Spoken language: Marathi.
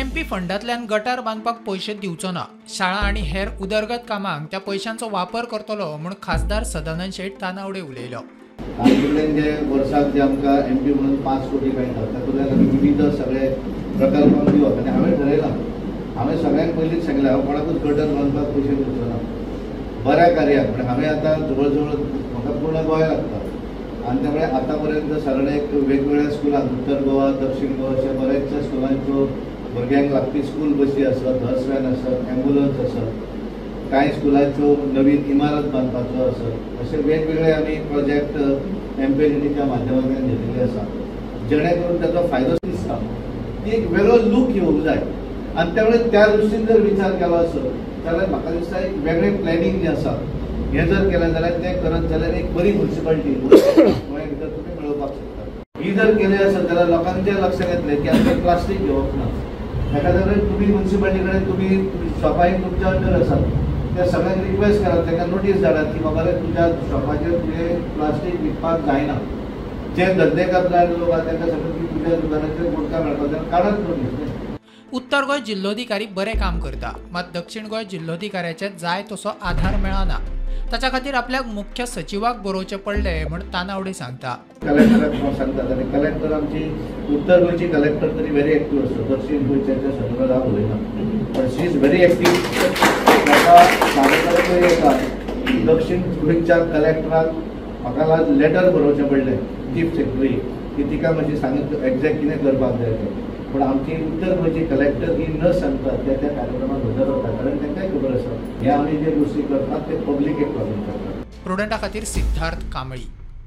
एमपी फंडांतल्यान गटार बांधपाक पैसे दिवचो ना, शाळा आणि हेर उदरगत कामांक त्या पैशांचो वापर करतलो म्हूण खासदार सदानंद शेट तानावडे उलयलो। जे वर्साक जे आमकां एमपी म्हणून 5 कोटी मेळटा तातूंतल्यान आमी विविध सगळे प्रकल्पांक दिवप आनी हांवें थारायलां, हांवें सगळ्यांक पयलींच सांगलें हांव कोणाकूच गटर बांदपाक पयशे दिवचो ना, बऱ्या कार्याक। म्हणजे हांवें आतां जवळ जवळ म्हाका पूर्ण गोंय लागता आनी त्यामुळे आतां पर्यंत सगळ्याक वेगवेगळ्या स्कुलांक उत्तर गोवा दक्षिण गोवा अशा बऱ्याचशा स्कुलांच्यो भुरग्यांक लागपी स्कूल बसी आसत, बस व्हॅन आसत, एम्ब्युलन्स आसत, कांय स्कुलांच्यो नवीन इमारत बांदपाचो आसत, अशे वेगवेगळे आमी प्रोजेक्ट एमपीएलडीच्या माध्यमांतल्यान घेतिल्ले आसा, जेणे करून ताचो फायदो दिसता की एक वेगळो लूक येवंक जाय। आनी त्यामुळे त्या दृश्टीन जर विचार केलो आसत जाल्यार म्हाका दिसता एक वेगळें प्लॅनिंग जें आसा हें जर केलें जाल्यार तें करत जाल्यार एक बरी म्युनिसिपालिटी गोंया भितर तुमी मेळोवपाक शकता। ही जर केलें आसत जाल्यार लोकांचें लक्षांत येतलें की आमचें प्लास्टीक घेवप ना। ताका लागून तुमी म्युनिसिपालिटी कडेन तुमी शॉपांक तुमच्या अंडर आसात त्या सगळ्यांक रिक्वेस्ट करात, ताका नोटीस धाडात की बाबा रे तुज्या शॉपाचेर तुवें प्लास्टीक विकपाक जायना। जे धंदेकार लोक आसा तांकां सांगून की तुज्या दुकानाचेर गुटखा मेळपाक काडत नोटीस। उत्तर गोंय जिल्लोधिकारी बरें काम करता, मात दक्षिण गोंय जिल्लोधिकाऱ्याचे जाय तसो आधार मेळना। ताच्या खातीर आपल्याक मुख्य सचिवाक बरोवचें पडलें म्हूण तानावडे सांगता। कलेक्टराक सांगतात आनी कलेक्टर आमची उत्तर गोंयची कलेक्टर तरी व्हेरी एक्टीव आसता, दक्षिण गोंयच्या संदर्भात हांव उलयना, पण शी इज व्हेरी एक्टीव। म्हाका सांगपाक येता दक्षिण गोंयच्या कलेक्टराक म्हाका लेटर बरोवचें पडलें चीफ सेक्रेटरी की तिका मातशी सांगत एक्झॅक्ट कितें करपाक जाय तें, पण आमची उत्तर गोंयची कलेक्टर ही न सांगतात त्या कार्यक्रमाक हजर जाता, कारण तांकांय खबर आसा हे आमी जे गोष्टी करतात ते पब्लिकेक लागून करतात। प्रुडंटा खातीर सिद्धार्थ कांबळी।